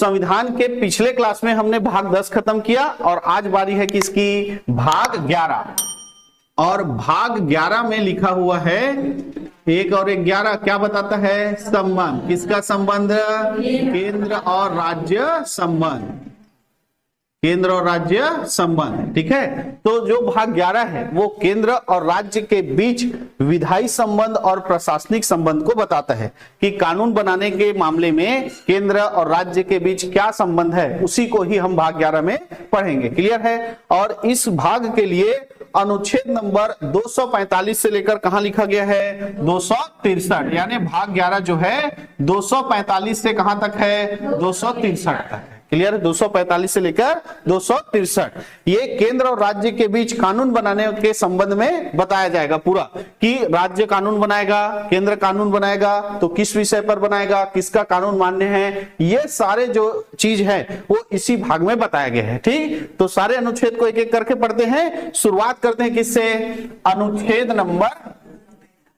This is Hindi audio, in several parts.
संविधान के पिछले क्लास में हमने भाग 10 खत्म किया और आज बारी है किसकी, भाग 11। और भाग 11 में लिखा हुआ है 1 और 11 क्या बताता है, संबंध। किसका संबंध, केंद्र और राज्य संबंध, केंद्र और राज्य संबंध। ठीक है, तो जो भाग 11 है वो केंद्र और राज्य के बीच विधायी संबंध और प्रशासनिक संबंध को बताता है कि कानून बनाने के मामले में केंद्र और राज्य के बीच क्या संबंध है, उसी को ही हम भाग 11 में पढ़ेंगे। क्लियर है। और इस भाग के लिए अनुच्छेद नंबर 245 से लेकर कहां लिखा गया है, 263, यानी भाग 11 जो है 245 से कहां तक है, 263 तक है। क्लियर है, 245 से लेकर 263 ये केंद्र और राज्य के बीच कानून बनाने के संबंध में बताया जाएगा पूरा, कि राज्य कानून बनाएगा, केंद्र कानून बनाएगा तो किस विषय पर बनाएगा, किसका कानून मान्य है, ये सारे जो चीज है वो इसी भाग में बताया गया है। ठीक, तो सारे अनुच्छेद को एक एक करके पढ़ते हैं। शुरुआत करते हैं किससे, अनुच्छेद नंबर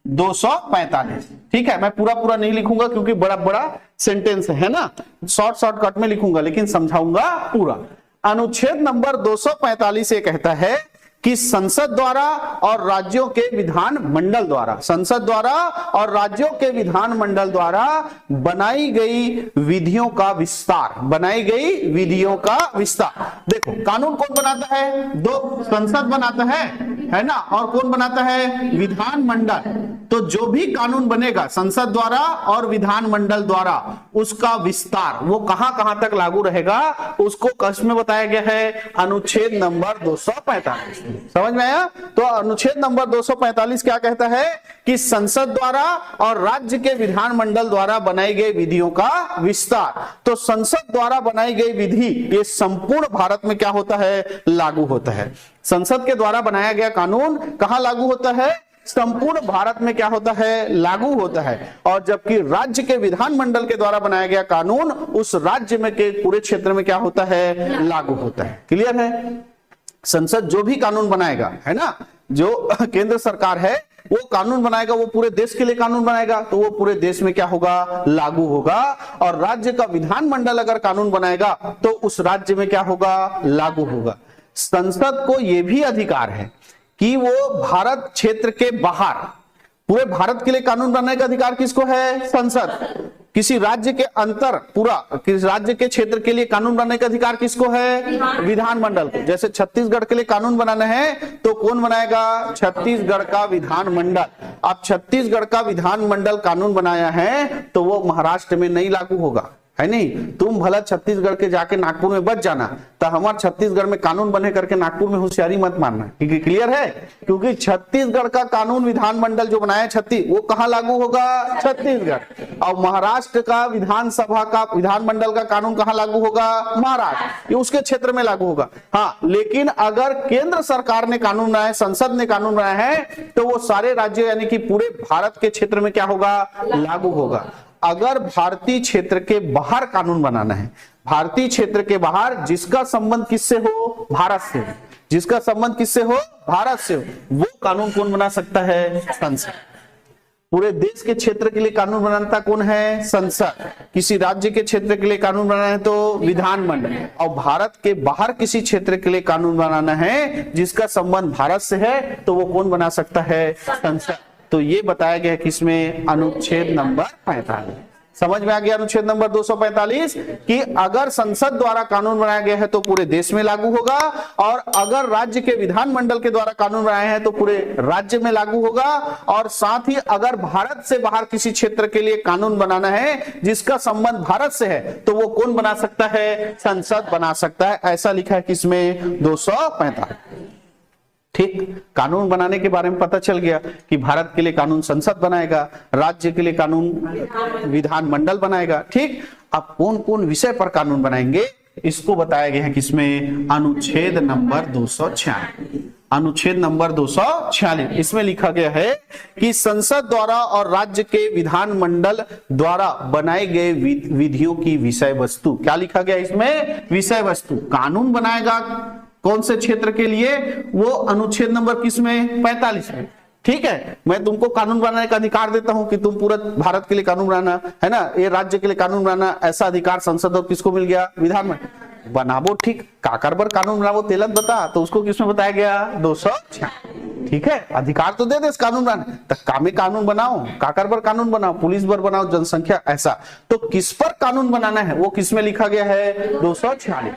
245। ठीक है, मैं पूरा पूरा नहीं लिखूंगा क्योंकि बड़ा बड़ा सेंटेंस है ना, शॉर्टकट में लिखूंगा लेकिन समझाऊंगा पूरा। अनुच्छेद नंबर 245 ये कहता है कि संसद द्वारा और राज्यों के विधान मंडल द्वारा, संसद द्वारा और राज्यों के विधान मंडल द्वारा बनाई गई विधियों का विस्तार, बनाई गई विधियों का विस्तार। देखो कानून कौन बनाता है, दो, संसद बनाता है ना, और कौन बनाता है, विधान मंडल। तो जो भी कानून बनेगा संसद द्वारा और विधान मंडल द्वारा, उसका विस्तार वो कहां कहां तक लागू रहेगा, उसको कष्ट में बताया गया है अनुच्छेद नंबर 245। समझ में आया। तो अनुच्छेद नंबर 245 क्या कहता है कि संसद द्वारा और राज्य के विधान मंडल द्वारा बनाई गई विधियों का विस्तार। तो संसद द्वारा बनाई गई विधि ये संपूर्ण भारत में क्या होता है, लागू होता है। संसद के द्वारा बनाया गया कानून कहां लागू होता है, संपूर्ण भारत में क्या होता है, लागू होता है। और जबकि राज्य के विधान मंडल के द्वारा बनाया गया कानून उस राज्य में के पूरे क्षेत्र में क्या होता है, लागू होता है। क्लियर है। संसद जो भी कानून बनाएगा, है ना, जो केंद्र सरकार है वो कानून बनाएगा, वो पूरे देश के लिए कानून बनाएगा तो वो पूरे देश में क्या होगा, लागू होगा। और राज्य का विधान मंडल अगर कानून बनाएगा तो उस राज्य में क्या होगा, लागू होगा। संसद को यह भी अधिकार है कि वो भारत क्षेत्र के बाहर पूरे भारत के लिए कानून बनाने का अधिकार किसको है, संसद। किसी राज्य के अंतर पूरा किसी राज्य के क्षेत्र के लिए कानून बनाने का अधिकार किसको है, विधानमंडल को। जैसे छत्तीसगढ़ के लिए कानून बनाना है तो कौन बनाएगा, छत्तीसगढ़ का विधानमंडल। अब छत्तीसगढ़ का विधानमंडल कानून बनाया है तो वो महाराष्ट्र में नहीं लागू होगा, है नहीं। तुम भला छत्तीसगढ़ के जाके नागपुर में बच जाना, तो हमारे छत्तीसगढ़ में कानून बने करके नागपुर में होशियारी मत मारना। क्योंकि क्लियर है, क्योंकि छत्तीसगढ़ का कानून विधानमंडल जो बनाया वो कहां लागू होगा, छत्तीसगढ़। और महाराष्ट्र का विधानसभा का विधानमंडल का कानून कहां लागू होगा, महाराष्ट्र, ये उसके क्षेत्र में लागू होगा। हाँ, लेकिन अगर केंद्र सरकार ने कानून बनाया, संसद ने कानून बनाया है तो वो सारे राज्य यानी कि पूरे भारत के क्षेत्र में क्या होगा, लागू होगा। अगर भारतीय क्षेत्र के बाहर कानून बनाना है, भारतीय क्षेत्र के बाहर जिसका संबंध किससे हो, भारत से, जिसका संबंध किससे हो, भारत से हो, वो कानून कौन बना सकता है, संसद। पूरे देश के क्षेत्र के लिए कानून बनाता कौन है, संसद। किसी राज्य के क्षेत्र के लिए कानून बनाना है तो विधानमंडल। और भारत के बाहर किसी क्षेत्र के लिए कानून बनाना है जिसका संबंध भारत से है तो वो कौन बना सकता है, संसद। तो ये बताया गया किसमें, अनुच्छेद नंबर 45। समझ में आ गया अनुच्छेद नंबर 245 कि अगर संसद द्वारा कानून बनाया गया है तो पूरे देश में लागू होगा, और अगर राज्य के विधानमंडल के द्वारा कानून बनाया है तो पूरे राज्य में लागू होगा। और साथ ही अगर भारत से बाहर किसी क्षेत्र के लिए कानून बनाना है जिसका संबंध भारत से है तो वो कौन बना सकता है, संसद बना सकता है। ऐसा लिखा है किसमें, 245। ठीक, कानून बनाने के बारे में पता चल गया कि भारत के लिए कानून संसद बनाएगा, राज्य के लिए कानून विधानमंडल बनाएगा। ठीक, अब कौन कौन विषय पर कानून बनाएंगे इसको बताया गया है किसमें, अनुच्छेद नंबर 246। अनुच्छेद नंबर 246 इसमें लिखा गया है कि संसद द्वारा और राज्य के विधानमंडल द्वारा बनाए गए विधियों की विषय वस्तु। क्या लिखा गया इसमें, विषय वस्तु। कानून बनाएगा कौन से क्षेत्र के लिए, वो अनुच्छेद नंबर किसमें, 45 में। ठीक है, मैं तुमको कानून बनाने का अधिकार देता हूं कि तुम पूरा भारत के लिए कानून बनाना, है ना, ये राज्य के लिए कानून बनाना, ऐसा अधिकार संसद और किसको मिल गया? विधान में। बनाबो ठीक, काकर पर कानून बनाबो तेलत बता, तो उसको किसमें बताया गया? 206। ठीक है, अधिकार तो दे दे कानून बनाने, तो कामे कानून बनाओ, काकर पर कानून बनाओ, पुलिस पर बनाओ, जनसंख्या ऐसा। तो किस पर कानून बनाना है वो किसमें लिखा गया है? 246,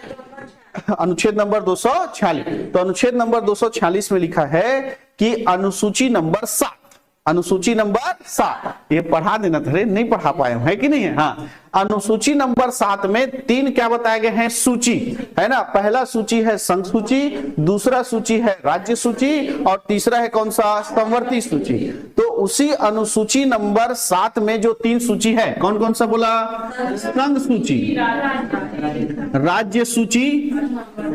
अनुच्छेद नंबर 246। तो अनुच्छेद नंबर 246 में लिखा है कि अनुसूची नंबर 7, अनुसूची नंबर 7, ये पढ़ा देना था, नहीं पढ़ा पाए है कि नहीं है? हाँ, अनुसूची नंबर 7 में 3 क्या बताए गए हैं? सूची, है ना। पहला सूची है संघ सूची, दूसरा सूची है राज्य सूची, और तीसरा है कौन सा? समवर्ती सूची। तो उसी अनुसूची नंबर 7 में जो 3 सूची है, कौन कौन सा बोला? संघ सूची, राज्य सूची,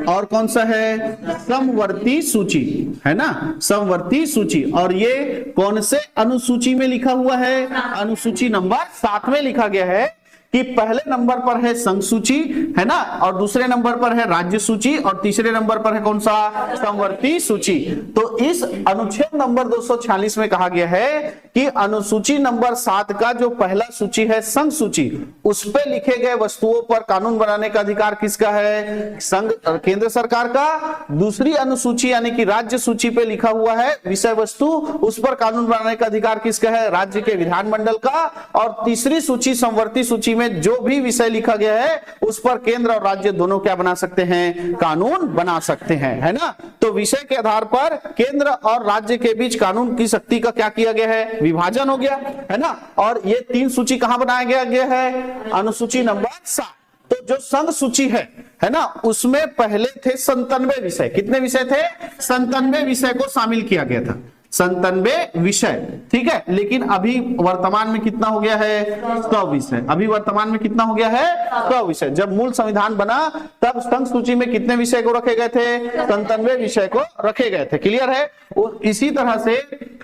और कौन सा है? समवर्ती सूची, है ना, समवर्ती सूची। और ये कौन से अनुसूची में लिखा हुआ है? अनुसूची नंबर 7 में लिखा गया है कि पहले नंबर पर है संघ सूची, है ना, और दूसरे नंबर पर है राज्य सूची, और तीसरे नंबर पर है कौन सा? समवर्ती सूची। तो इस अनुच्छेद नंबर 246 में कहा गया है कि अनुसूची नंबर 7 का जो पहला सूची है संघ सूची, उस पे लिखे गए वस्तुओं पर कानून बनाने का अधिकार किसका है? संघ, केंद्र सरकार का। दूसरी अनुसूची यानी कि राज्य सूची पे लिखा हुआ है विषय वस्तु, उस पर कानून बनाने का अधिकार किसका है? राज्य के विधानमंडल का। और तीसरी सूची समवर्ती सूची में जो भी विषय लिखा गया है उस पर केंद्र और राज्य दोनों क्या बना सकते हैं? कानून बना सकते हैं, है ना। तो विषय के आधार पर केंद्र और राज्य के बीच कानून की शक्ति का क्या किया गया है? विभाजन हो गया, है ना। और ये 3 सूची कहां बनाया गया है? अनुसूची नंबर 7। तो जो संघ सूची है ना, उसमें पहले थे 97 विषय। कितने विषय थे? 97 विषय को शामिल किया गया था, 97 विषय, ठीक है। लेकिन अभी वर्तमान में कितना हो गया है? 100 विषय। अभी वर्तमान में कितना हो गया है? 100 विषय। जब मूल संविधान बना तब संघ सूची में कितने विषय को रखे गए थे? 97 विषय को रखे गए थे। क्लियर है। और इसी तरह से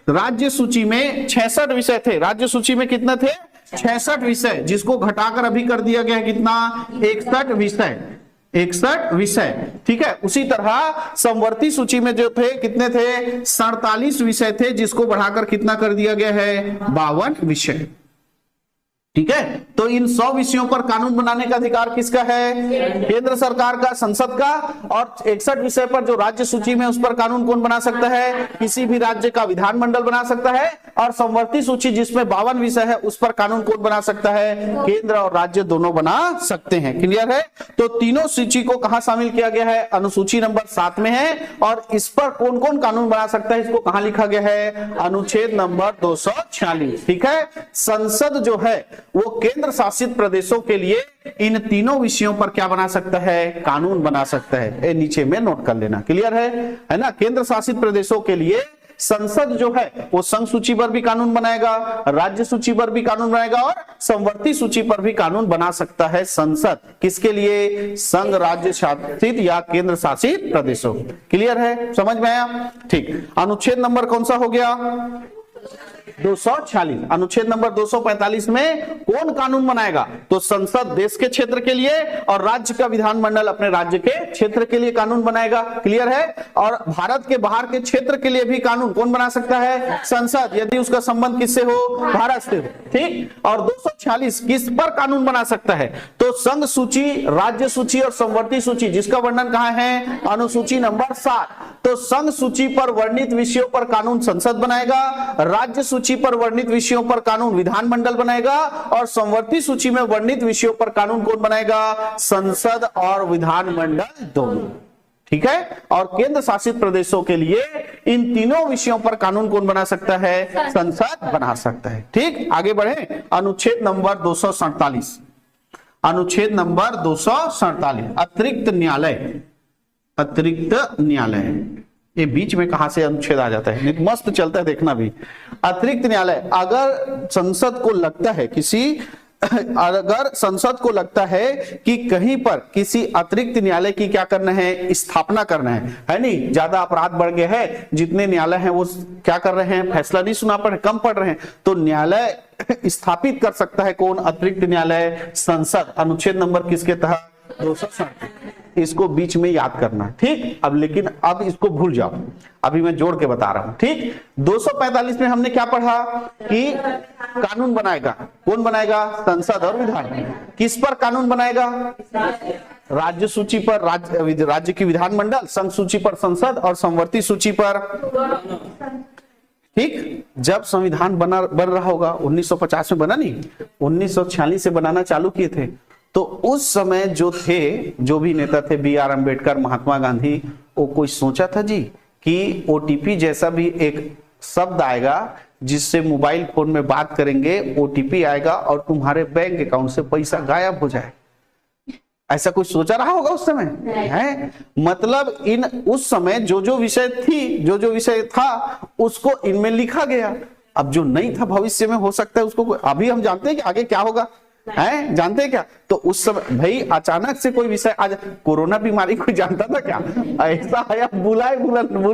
राज्य सूची में 66 विषय थे। राज्य सूची में कितने थे? 66 विषय, जिसको घटाकर अभी कर दिया गया है कितना? 61 विषय, 61 विषय, ठीक है। उसी तरह समवर्ती सूची में जो थे कितने थे? 47 विषय थे, जिसको बढ़ाकर कितना कर दिया गया है? 52 विषय, ठीक है। तो इन 100 विषयों पर कानून बनाने का अधिकार किसका है? केंद्र सरकार का, संसद का। और 61 विषय पर जो राज्य सूची में, उस पर कानून कौन बना सकता है? किसी भी राज्य का विधानमंडल बना सकता है। और समवर्ती सूची जिसमें 52 विषय है, उस पर कानून कौन बना सकता है? केंद्र और राज्य दोनों बना सकते हैं। क्लियर है। तो तीनों सूची को कहां शामिल किया गया है? अनुसूची नंबर 7 में है। और इस पर कौन कौन कानून बना सकता है, इसको कहां लिखा गया है? अनुच्छेद नंबर 246, ठीक है। संसद जो है वो केंद्र शासित प्रदेशों के लिए इन तीनों विषयों पर क्या बना सकता है? कानून बना सकता है। ये नीचे में नोट कर लेना। क्लियर है ना। केंद्र शासित प्रदेशों के लिए संसद जो है वो संघ सूची पर भी कानून बनाएगा, राज्य सूची पर भी कानून बनाएगा, और समवर्ती सूची पर भी कानून बना सकता है संसद। किसके लिए? संघ राज्य शासित या केंद्र शासित प्रदेशों। क्लियर है, समझ में आया? ठीक। अनुच्छेद नंबर कौन सा हो गया? 246। अनुच्छेद नंबर 245 में कौन कानून बनाएगा? तो संसद देश के क्षेत्र के लिए, और राज्य का विधानमंडल अपने राज्य के क्षेत्र के लिए कानून बनाएगा। क्लियर है। और भारत के बाहर के क्षेत्र के लिए भी कानून कौन बना सकता है? संसद, यदि उसका संबंध किससे हो? भारत से हो, ठीक। और 246 किस पर कानून बना सकता है? तो संघ सूची, राज्य सूची और समवर्ती सूची, जिसका वर्णन कहां है? अनुसूची नंबर 7। तो संघ सूची पर वर्णित विषयों पर कानून संसद बनाएगा, राज्य सूची पर वर्णित विषयों पर कानून विधानमंडल बनाएगा, और समवर्ती सूची में वर्णित विषयों पर कानून कौन बनाएगा? संसद और विधानमंडल दोनों, ठीक है। और केंद्र शासित प्रदेशों के लिए इन तीनों विषयों पर कानून कौन बना सकता है? संसद बना सकता है, ठीक। आगे बढ़े। अनुच्छेद नंबर 247, अनुच्छेद नंबर 247, अतिरिक्त न्यायालय। अतिरिक्त न्यायालय, ये बीच में कहां से अनुच्छेद आ जाता है, मस्त चलता है, देखना भी। अतिरिक्त न्यायालय, अगर संसद को लगता है अगर संसद को लगता है कि कहीं पर किसी अतिरिक्त न्यायालय की क्या करना है? स्थापना करना है नहीं, ज्यादा अपराध बढ़ गए हैं, जितने न्यायालय हैं वो क्या कर रहे हैं? फैसला नहीं सुना पड़, कम पड़ रहे हैं, तो न्यायालय स्थापित कर सकता है कौन? अतिरिक्त न्यायालय, संसद। अनुच्छेद नंबर किसके तहत? 247। इसको बीच में याद करना, ठीक। अब लेकिन अब इसको भूल जाओ, अभी मैं जोड़ के बता रहा हूं, ठीक। 245 में हमने क्या पढ़ा कि कानून बनाएगा, कौन बनाएगा? संसद और विधान। किस पर कानून बनाएगा? राज्य सूची पर राज्य की विधानमंडल, संघ सूची पर संसद और समवर्ती सूची पर, ठीक। जब संविधान बन रहा होगा, 1950 में बना नहीं, 1946 से बनाना चालू किए थे, तो उस समय जो थे, जो भी नेता थे, B.R. अम्बेडकर, महात्मा गांधी, वो कोई सोचा था जी कि OTP जैसा भी एक शब्द आएगा जिससे मोबाइल फोन में बात करेंगे, OTP आएगा और तुम्हारे बैंक अकाउंट से पैसा गायब हो जाए? ऐसा कुछ सोचा रहा होगा उस समय? है मतलब उस समय जो विषय थी, जो विषय था, उसको इनमें लिखा गया। अब जो नहीं था भविष्य में हो सकता है उसको, अभी हम जानते हैं कि आगे क्या होगा, है जानते हैं क्या? तो उस समय भाई अचानक से कोई विषय, आज कोरोना बीमारी कोई जानता था क्या? ऐसा है, भूल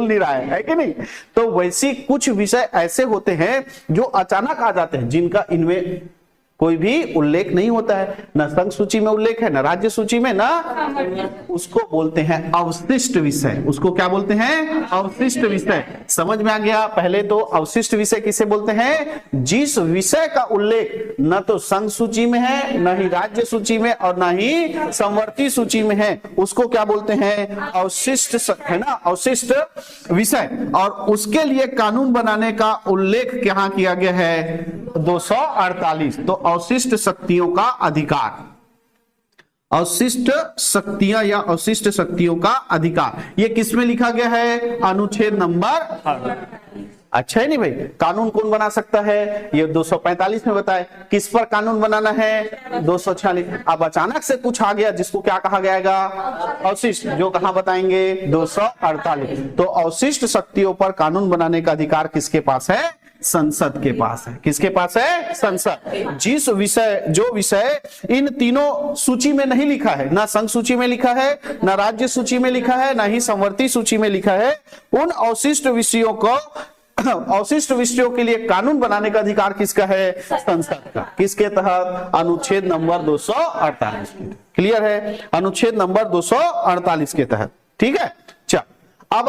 नहीं रहा है कि नहीं? तो वैसी कुछ विषय ऐसे होते हैं जो अचानक आ जाते हैं, जिनका इनमें कोई भी उल्लेख नहीं होता है, ना संघ सूची में उल्लेख है, ना राज्य सूची में, ना, उसको बोलते हैं अवशिष्ट विषय। उसको क्या बोलते हैं? अवशिष्ट विषय। समझ में आ गया? पहले तो अवशिष्ट विषय किसे बोलते हैं? जिस विषय का उल्लेख न तो संघ सूची में है, न ही राज्य सूची में, और न ही समवर्ती सूची में है, उसको क्या बोलते हैं? अवशिष्ट, है ना, अवशिष्ट विषय। और उसके लिए कानून बनाने का उल्लेख क्या किया गया है? 248। तो अवशिष्ट शक्तियों का अधिकार, अवशिष्ट शक्तियां या अवशिष्ट शक्तियों का अधिकार, ये किसमें लिखा गया है? अनुच्छेद नंबर। अच्छा है नहीं भाई? कानून कौन बना सकता है? ये 245 में बताए। किस पर कानून बनाना है? 246। अब अचानक से कुछ आ गया जिसको क्या कहा जाएगा? अवशिष्ट, जो कहां बताएंगे? 248। तो अवशिष्ट शक्तियों पर कानून बनाने का अधिकार किसके पास है? संसद के पास है। किसके पास है? संसद। जो विषय इन तीनों सूची में नहीं लिखा है, ना संघ सूची में लिखा है, ना राज्य सूची में लिखा है, ना ही समवर्ती सूची में लिखा है, उन अवशिष्ट विषयों को, अवशिष्ट विषयों के लिए कानून बनाने का अधिकार किसका है? संसद का। किसके तहत? अनुच्छेद नंबर 248। क्लियर है? अनुच्छेद नंबर 248 के तहत, ठीक है। अब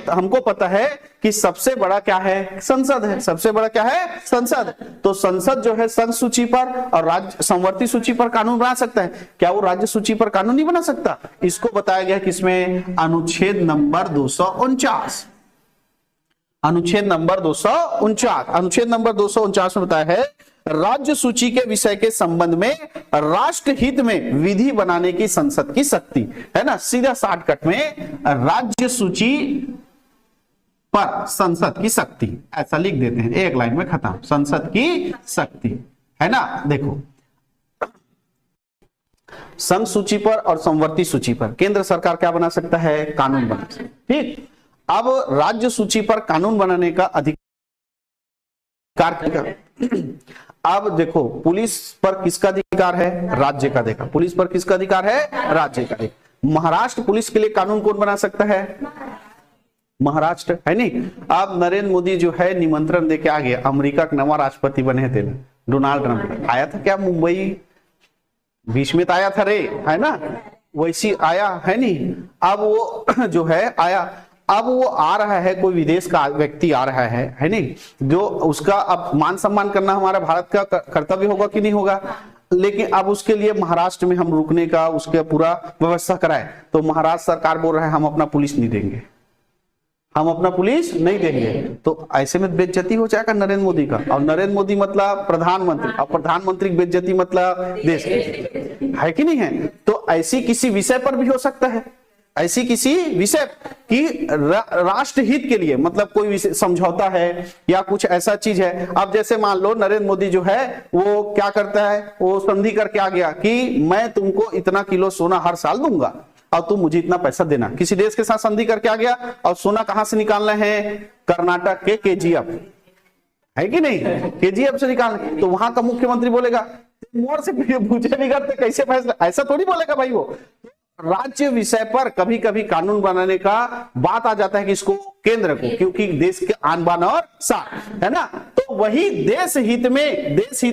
हमको पता है कि सबसे बड़ा क्या है? संसद है। सबसे बड़ा क्या है? संसद। तो संसद जो है संघ सूची पर और राज्य समवर्ती सूची पर कानून बना सकता है। क्या वो राज्य सूची पर कानून नहीं बना सकता? इसको बताया गया किसमें? अनुच्छेद नंबर 249। अनुच्छेद नंबर 249। अनुच्छेद नंबर 249 में बताया है, राज्य सूची के विषय के संबंध में राष्ट्र हित में विधि बनाने की संसद की शक्ति, है ना। सीधा शॉर्टकट में राज्य सूची पर संसद की शक्ति, ऐसा लिख देते हैं, एक लाइन में खत्म। संसद की शक्ति, है ना। देखो, संघ सूची पर और समवर्ती सूची पर केंद्र सरकार क्या बना सकता है? कानून बना सकता है, ठीक। अब राज्य सूची पर कानून बनाने का अधिकार, अब देखो, पुलिस पर किसका अधिकार है? राज्य का अधिकार। पुलिस पर किसका अधिकार है? राज्य का अधिकार। महाराष्ट्र पुलिस के लिए कानून कौन बना सकता है? महाराष्ट्र, है नहीं। अब नरेंद्र मोदी जो है निमंत्रण देके आ गया, अमेरिका का नवा राष्ट्रपति बने थे डोनाल्ड ट्रंप, आया था क्या मुंबई? बीच में तो आया था रे, है ना, वैसी आया, है नहीं। अब वो जो है आया, अब वो आ रहा है, कोई विदेश का व्यक्ति आ रहा है नहीं, जो उसका अब मान सम्मान करना हमारा भारत का कर्तव्य होगा कि नहीं होगा। लेकिन अब उसके लिए महाराष्ट्र में हम रुकने का उसके पूरा व्यवस्था कराए, तो महाराष्ट्र सरकार बोल रहा है हम अपना पुलिस नहीं देंगे, हम अपना पुलिस नहीं देंगे। तो ऐसे में बेइज्जती हो जाएगा नरेंद्र मोदी का। और नरेंद्र मोदी मतलब प्रधानमंत्री, और प्रधानमंत्री की बेइज्जती मतलब देश की, है कि नहीं है। तो ऐसी किसी विषय पर भी हो सकता है, ऐसी किसी विषय की राष्ट्र हित के लिए, मतलब कोई समझौता है या कुछ ऐसा चीज है। अब जैसे मान लो नरेंद्र मोदी जो है वो क्या करता है, वो संधि करके आ गया कि मैं तुमको इतना किलो सोना हर साल दूंगा और तुम मुझे इतना पैसा देना। किसी देश के साथ संधि करके आ गया, और सोना कहां से निकालना है? कर्नाटक के KGF, है कि नहीं, KGF से निकालना। तो वहां का मुख्यमंत्री बोलेगा मोर से पूछे बिगड़ तो कैसे फैसला, ऐसा थोड़ी बोलेगा भाई। वो राज्य विषय पर कभी कभी कानून बनाने का बात आ जाता है कि इसको केंद्र को, क्योंकि देश के आन बान और शान, है ना। तो वही देश हित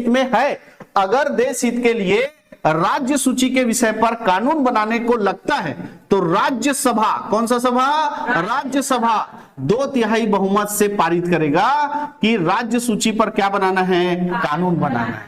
में है। अगर देश हित के लिए राज्य सूची के विषय पर कानून बनाने को लगता है तो राज्यसभा, कौन सा सभा, राज्यसभा 2/3 बहुमत से पारित करेगा कि राज्य सूची पर क्या बनाना है, कानून बनाना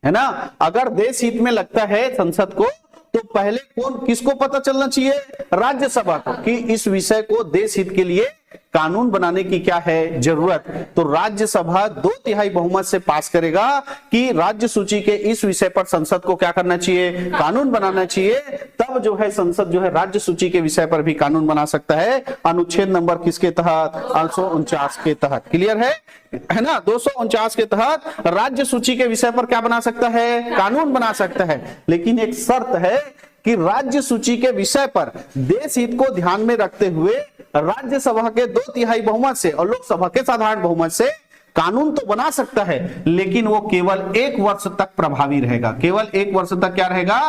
है ना। अगर देश हित में लगता है संसद को तो पहले किसको पता चलना चाहिए, राज्यसभा को, कि इस विषय को देश हित के लिए कानून बनाने की क्या है, जरूरत। तो राज्यसभा 2/3 बहुमत से पास करेगा कि राज्य सूची के इस विषय पर संसद को क्या करना चाहिए, कानून बनाना चाहिए। तब जो है संसद जो है राज्य सूची के विषय पर भी कानून बना सकता है। अनुच्छेद नंबर किसके तहत, 249 के तहत। क्लियर है ना। 249 के तहत राज्य सूची के विषय पर क्या बना सकता है, कानून बना सकता है। लेकिन एक शर्त है कि राज्य सूची के विषय पर देश हित को ध्यान में रखते हुए राज्यसभा के 2/3 बहुमत से और लोकसभा के साधारण बहुमत से कानून तो बना सकता है, लेकिन वो केवल 1 वर्ष तक प्रभावी रहेगा। केवल 1 वर्ष तक क्या रहेगा,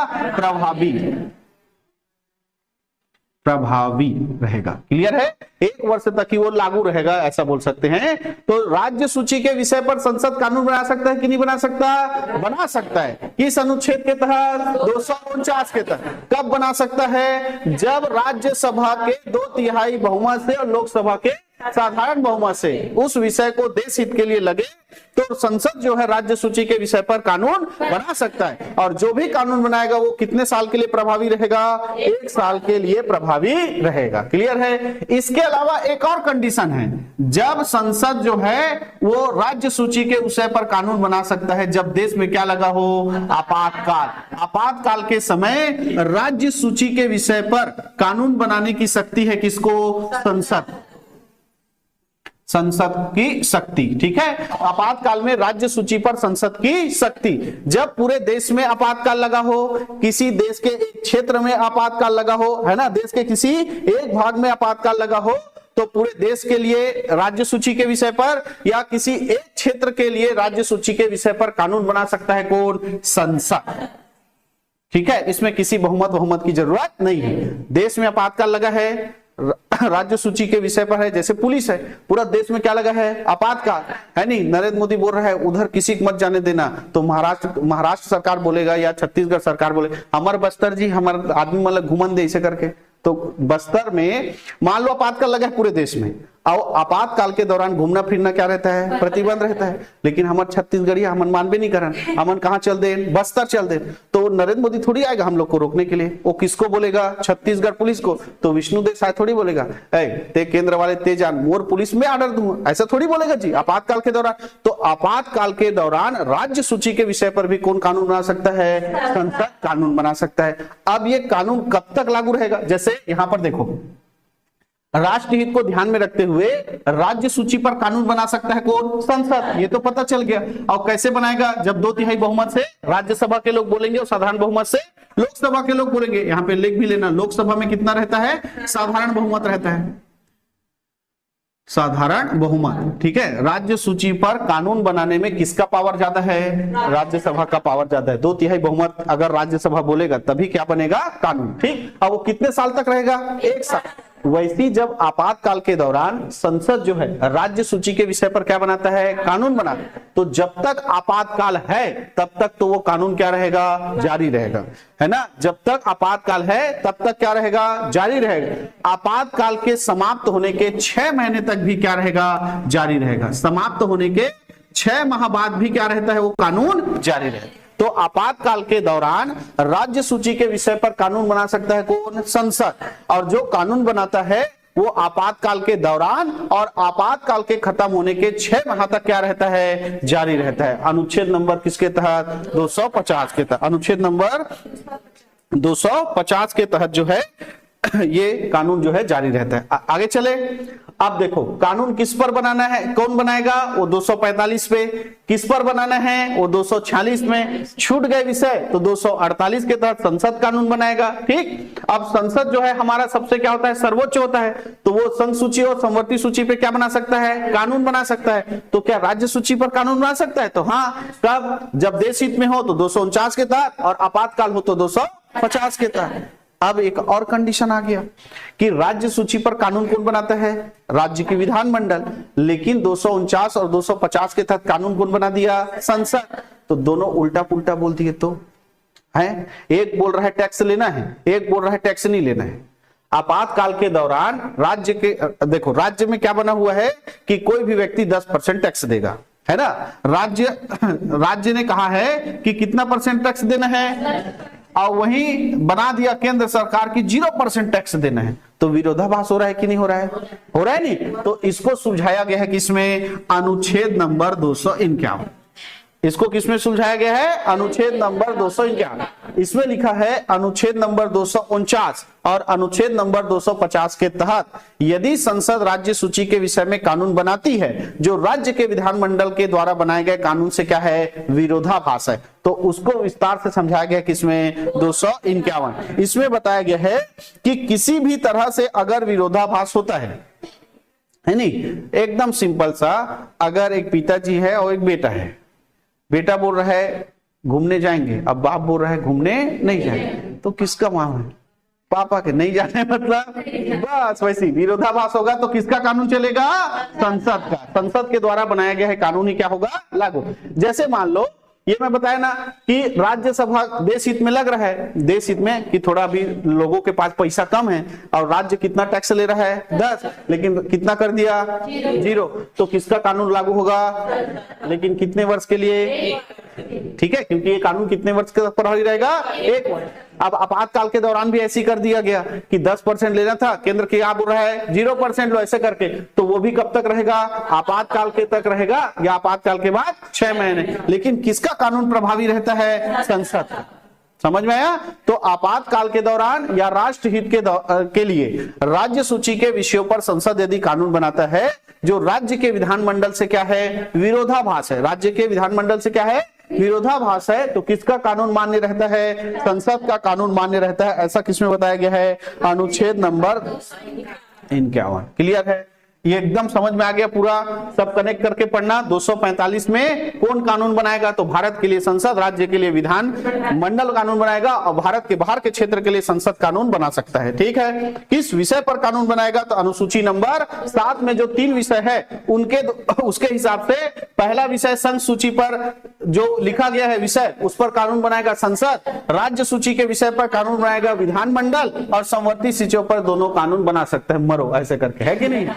प्रभावी रहेगा। क्लियर है, 1 वर्ष तक ही वो लागू रहेगा, ऐसा बोल सकते हैं। तो राज्य सूची के विषय पर संसद कानून बना सकता है कि नहीं बना सकता, बना सकता है। किस अनुच्छेद के तहत, 249 के तहत। कब बना सकता है, जब राज्यसभा के 2/3 बहुमत से और लोकसभा के साधारण बहुमत से उस विषय को देश हित के लिए लगे तो संसद जो है राज्य सूची के विषय पर कानून बना सकता है। और जो भी कानून बनाएगा वो कितने साल के लिए प्रभावी रहेगा, 1 साल के लिए प्रभावी रहेगा। क्लियर है। इसके अलावा एक और कंडीशन है, जब संसद जो है वो राज्य सूची के विषय पर कानून बना सकता है जब देश में क्या लगा हो, आपातकाल। आपातकाल के समय राज्य सूची के विषय पर कानून बनाने की शक्ति है किसको, संसद की शक्ति। ठीक है, आपातकाल में राज्य सूची पर संसद की शक्ति। जब पूरे देश में आपातकाल लगा हो, किसी देश के एक क्षेत्र में आपातकाल लगा हो, है ना, देश के किसी एक भाग में आपातकाल लगा हो, तो पूरे देश के लिए राज्य सूची के विषय पर या किसी एक क्षेत्र के लिए राज्य सूची के विषय पर कानून बना सकता है कौन, संसद। ठीक है, इसमें किसी बहुमत की जरूरत नहीं है। देश में आपातकाल लगा है, राज्य सूची के विषय पर है, जैसे पुलिस है, पूरा देश में क्या लगा है, आपातकाल है। नहीं, नरेंद्र मोदी बोल रहा है उधर किसी को मत जाने देना, तो महाराष्ट्र सरकार बोलेगा या छत्तीसगढ़ सरकार बोले हमारे बस्तर जी, हमारे आदमी मतलब घुमन दे, ऐसे करके। तो बस्तर में मान लो आपातकाल लगा है पूरे देश में, और आपातकाल के दौरान घूमना फिरना क्या रहता है, प्रतिबंध रहता है। लेकिन हमारे छत्तीसगढ़ी हमन मानबे नहीं करन, हमन कहाँ चल दे, बस्तर चल दे। तो नरेंद्र मोदी थोड़ी आएगा हम लोग को रोकने के लिए, वो किसको बोलेगा, छत्तीसगढ़ पुलिस को। तो विष्णुदेव साय थोड़ी बोलेगा ते केंद्र वाले ते जान मोर पुलिस में ऑर्डर दूंगा, ऐसा थोड़ी बोलेगा जी आपातकाल के दौरान। तो आपातकाल के दौरान राज्य सूची के विषय पर भी कौन कानून बना सकता है, संसद कानून बना सकता है। अब ये कानून कब तक लागू रहेगा, जैसे यहां पर देखो, राष्ट्र हित को ध्यान में रखते हुए राज्य सूची पर कानून बना सकता है कौन, संसद। ये तो पता चल गया। और कैसे बनाएगा, जब 2/3 बहुमत से राज्यसभा के लोग बोलेंगे और साधारण बहुमत से लोकसभा के लोग बोलेंगे। यहां पे लिख भी लेना, लोकसभा में कितना रहता है, साधारण बहुमत रहता है, साधारण बहुमत। ठीक है, राज्य सूची पर कानून बनाने में किसका पावर ज्यादा है, राज्यसभा का पावर ज्यादा है। 2/3 बहुमत अगर राज्यसभा बोलेगा तभी क्या बनेगा, कानून। ठीक, अब वो कितने साल तक रहेगा, 1 साल। वैसी जब आपातकाल के दौरान संसद जो है राज्य सूची के विषय पर क्या बनाता है, कानून बनाता है, तो जब तक आपातकाल है तब तक तो वो कानून क्या रहेगा, जारी रहेगा, है ना। जब तक आपातकाल है तब तक क्या रहेगा, जारी रहेगा। आपातकाल के समाप्त होने के 6 महीने तक भी क्या रहेगा, जारी रहेगा। समाप्त होने के 6 माह बाद भी क्या रहता है, वो कानून जारी रहेगा। तो आपातकाल के दौरान राज्य सूची के विषय पर कानून बना सकता है कौन, संसद। और जो कानून बनाता है वो आपातकाल के दौरान और आपातकाल के खत्म होने के 6 माह तक क्या रहता है, जारी रहता है। अनुच्छेद नंबर किसके तहत, 250 के तहत। अनुच्छेद नंबर 250 के तहत जो है ये कानून जो है जारी रहता है। आगे चले, अब देखो कानून किस पर बनाना है, कौन बनाएगा, वो 245 पे। किस पर बनाना है, वो 246 में। छूट गए विषय तो 248 के तहत संसद कानून बनाएगा। ठीक, अब संसद जो है हमारा सबसे क्या होता है, सर्वोच्च होता है, तो वो संघ सूची और समवर्ती सूची पे क्या बना सकता है, कानून बना सकता है। तो क्या राज्य सूची पर कानून बना सकता है, तो हाँ, कब, जब देश हित में हो तो 249 के तहत और आपातकाल हो तो 250 के तहत। अब एक और कंडीशन आ गया कि राज्य सूची पर कानून कौन बनाता है, राज्य की विधानमंडल। लेकिन 249 और 250 के तहत कानून कौन बना दिया, संसद। तो दोनों उल्टा पुल्टा बोल दिए, तो है, एक बोल रहा है टैक्स लेना है, एक बोल रहा है टैक्स नहीं लेना है। आपातकाल के दौरान राज्य के, देखो राज्य में क्या बना हुआ है कि कोई भी व्यक्ति 10% टैक्स देगा, है ना। राज्य ने कहा है कि कितना % टैक्स देना है, और वहीं बना दिया केंद्र सरकार की 0% टैक्स देना है। तो विरोधाभास हो रहा है कि नहीं हो रहा है? हो रहा है नहीं। तो इसको सुलझाया गया है किसमें? अनुच्छेद नंबर 251। इसको किसमें सुलझाया गया है? अनुच्छेद नंबर 251। इसमें लिखा है अनुच्छेद नंबर 249 और अनुच्छेद नंबर 250 के तहत यदि संसद राज्य सूची के विषय में कानून बनाती है जो राज्य के विधानमंडल के द्वारा बनाए गए कानून से क्या है? विरोधाभास है। तो उसको विस्तार से समझाया गया किसमें? 251। इसमें बताया गया है कि किसी भी तरह से अगर विरोधाभास होता है नहीं, एकदम सिंपल सा, अगर एक पिताजी है और एक बेटा है, बेटा बोल रहा है घूमने जाएंगे, अब बाप बोल रहा है घूमने नहीं जाएंगे, तो किसका मामला है? पापा के नहीं जाने मतलब बस वैसे ही विरोधाभास होगा तो किसका कानून चलेगा? संसद का। संसद के द्वारा बनाया गया है कानून ही क्या होगा? लागू। जैसे मान लो ये मैं बताया ना कि राज्यसभा देश हित में लग रहा है, देश हित में कि थोड़ा भी लोगों के पास पैसा कम है और राज्य कितना टैक्स ले रहा है? 10, लेकिन कितना कर दिया? 0। तो किसका कानून लागू होगा? लेकिन कितने वर्ष के लिए? ठीक है, क्योंकि ये कानून कितने वर्ष का प्रभावी रहेगा? 1 वर्ष। अब आपातकाल के दौरान भी ऐसी कर दिया गया कि 10% लेना था, केंद्र क्या बोल रहा है? 0% लो, ऐसे करके। तो वो भी कब तक रहेगा? आपातकाल के तक रहेगा या आपातकाल के बाद 6 महीने। लेकिन किसका कानून प्रभावी रहता है? संसद का। समझ में आया? तो आपातकाल के दौरान या राष्ट्रहित के लिए राज्य सूची के विषयों पर संसद यदि कानून बनाता है जो राज्य के विधानमंडल से क्या है? विरोधाभास है। राज्य के विधानमंडल से क्या है? विरोधाभास है। तो किसका कानून मान्य रहता है? संसद का कानून मान्य रहता है। ऐसा किसमें बताया गया है? अनुच्छेद नंबर 51। क्लियर है? ये एकदम समझ में आ गया पूरा? सब कनेक्ट करके पढ़ना। 245 में कौन कानून बनाएगा? तो भारत के लिए संसद, राज्य के लिए विधान मंडल कानून बनाएगा और भारत के बाहर के क्षेत्र के लिए संसद कानून बना सकता है। ठीक है, किस विषय पर कानून बनाएगा? तो अनुसूची नंबर 7 में जो 3 विषय है उनके उसके हिसाब से पहला विषय संघ सूची पर जो लिखा गया है विषय, उस पर कानून बनाएगा संसद। राज्य सूची के विषय पर कानून बनाएगा विधानमंडल और संवर्ती सूचियों पर दोनों कानून बना सकता है। मरो ऐसे करके, है कि नहीं?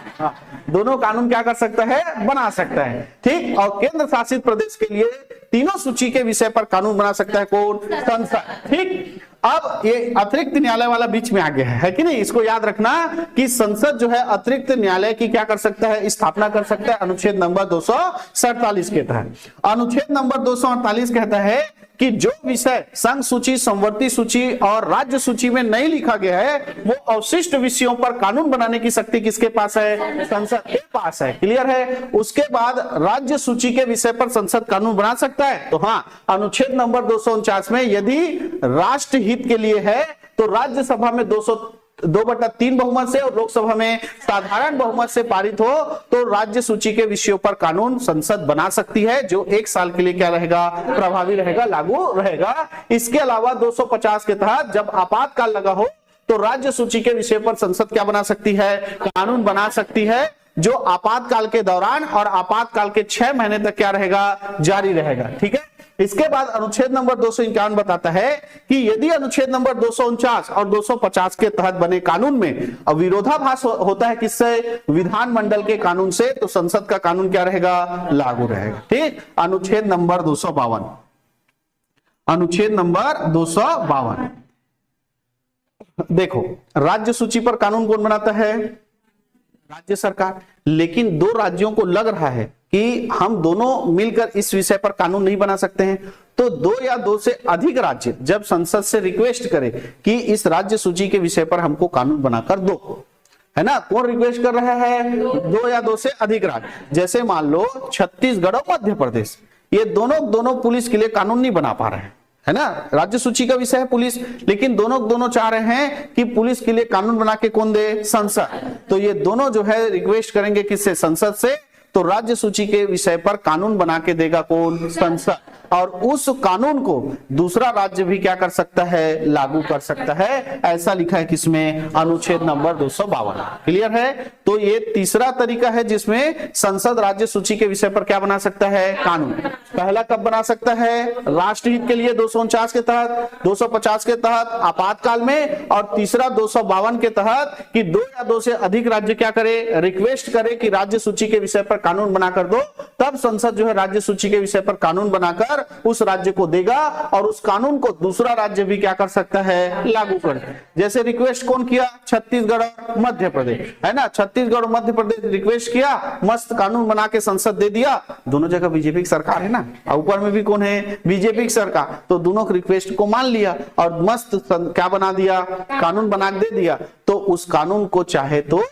दोनों कानून क्या कर सकता है? बना सकता है। ठीक। और केंद्र शासित प्रदेश के लिए तीनों सूची के विषय पर कानून बना सकता है कौन? संसद। ठीक। अब ये अतिरिक्त न्यायालय वाला बीच में आ गया है कि नहीं? इसको याद रखना कि संसद जो है अतिरिक्त न्यायालय की क्या कर सकता है? स्थापना कर सकता है अनुच्छेद नंबर 247 के तहत। अनुच्छेद नंबर 248 कहता है कि जो विषय संघ सूची, संवर्ती सूची और राज्य सूची में नहीं लिखा गया है वो अवशिष्ट विषयों पर कानून बनाने की शक्ति किसके पास है? संसद के पास है। क्लियर है? उसके बाद राज्य सूची के विषय पर संसद कानून बना सकता है। तो हाँ, अनुच्छेद नंबर 249 में यदि राष्ट्र हित के लिए है तो राज्यसभा में 2/3 बहुमत से और लोकसभा में साधारण बहुमत से पारित हो तो राज्य सूची के विषयों पर कानून संसद बना सकती है, जो 1 साल के लिए क्या रहेगा? प्रभावी रहेगा, लागू रहेगा। इसके अलावा 250 के तहत जब आपातकाल लगा हो तो राज्य सूची के विषय पर संसद क्या बना सकती है? कानून बना सकती है, जो आपातकाल के दौरान और आपातकाल के 6 महीने तक क्या रहेगा? जारी रहेगा। ठीक है। इसके बाद अनुच्छेद नंबर 251 बताता है कि यदि अनुच्छेद नंबर 249 और 250 के तहत बने कानून में विरोधाभास होता है किससे? विधानमंडल के कानून से, तो संसद का कानून क्या रहेगा? लागू रहेगा। ठीक। अनुच्छेद नंबर 252, अनुच्छेद नंबर 252 देखो, राज्य सूची पर कानून कौन बनाता है? राज्य सरकार। लेकिन 2 राज्यों को लग रहा है कि हम दोनों मिलकर इस विषय पर कानून नहीं बना सकते हैं, तो 2 या 2 से अधिक राज्य जब संसद से रिक्वेस्ट करे कि इस राज्य सूची के विषय पर हमको कानून बनाकर दो, है ना? कौन रिक्वेस्ट कर रहा है? 2 या 2 से अधिक राज्य। जैसे मान लो छत्तीसगढ़ और मध्य प्रदेश, ये दोनों पुलिस के लिए कानून नहीं बना पा रहे हैं, है ना? राज्य सूची का विषय है पुलिस, लेकिन दोनों चाह रहे हैं कि पुलिस के लिए कानून बना के कौन दे? संसद। तो ये दोनों जो है रिक्वेस्ट करेंगे किससे? संसद से। तो राज्य सूची के विषय पर कानून बना के देगा कौन? संसद। और उस कानून को दूसरा राज्य भी क्या कर सकता है, लागू कर सकता है। ऐसा लिखा है किसमें, अनुच्छेद नंबर 252। क्लियर है। तो ये तीसरा तरीका है जिसमें संसद राज्य सूची के विषय पर क्या बना सकता है, कानून। पहला कब बना सकता है, राष्ट्रहित के लिए 249 के तहत, 250 के तहत आपातकाल में, और तीसरा 252 के तहत कि 2 या 2 से अधिक राज्य क्या करे, रिक्वेस्ट करे कि राज्य सूची के विषय पर कानून बनाकर दो। तब संसद जो है राज्य सूची के विषय पर कानून बनाकर उस राज्य को देगा और उस कानून को दूसरा राज्य भी क्या कर सकता है, लागू कर। जैसे रिक्वेस्ट कौन किया, छत्तीसगढ़ और मध्य प्रदेश, है ना। छत्तीसगढ़ और मध्य प्रदेश रिक्वेस्ट किया, मस्त कानून बना के संसद दे दिया। दोनों जगह बीजेपी की सरकार है ना, ऊपर में भी कौन है, बीजेपी की सरकार। तो दोनों रिक्वेस्ट को मान लिया और मस्त क्या बना दिया, कानून बना के दे दिया। तो उस कानून को चाहे तो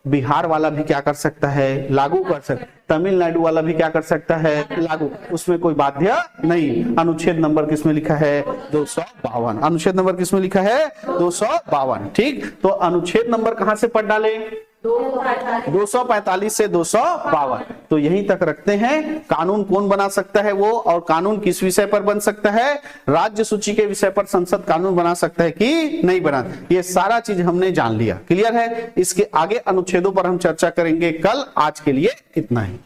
बिहार वाला भी क्या कर सकता है, लागू कर सकता, तमिलनाडु वाला भी क्या कर सकता है, लागू, उसमें कोई बाध्य नहीं। अनुच्छेद नंबर किसमें लिखा है, 252। अनुच्छेद नंबर किसमें लिखा है, 252। ठीक, तो अनुच्छेद नंबर कहां से पढ़ डाले, 245 से 252। तो यहीं तक रखते हैं। कानून कौन बना सकता है वो, और कानून किस विषय पर बन सकता है, राज्य सूची के विषय पर संसद कानून बना सकता है कि नहीं बना, ये सारा चीज हमने जान लिया। क्लियर है। इसके आगे अनुच्छेदों पर हम चर्चा करेंगे कल। आज के लिए इतना ही।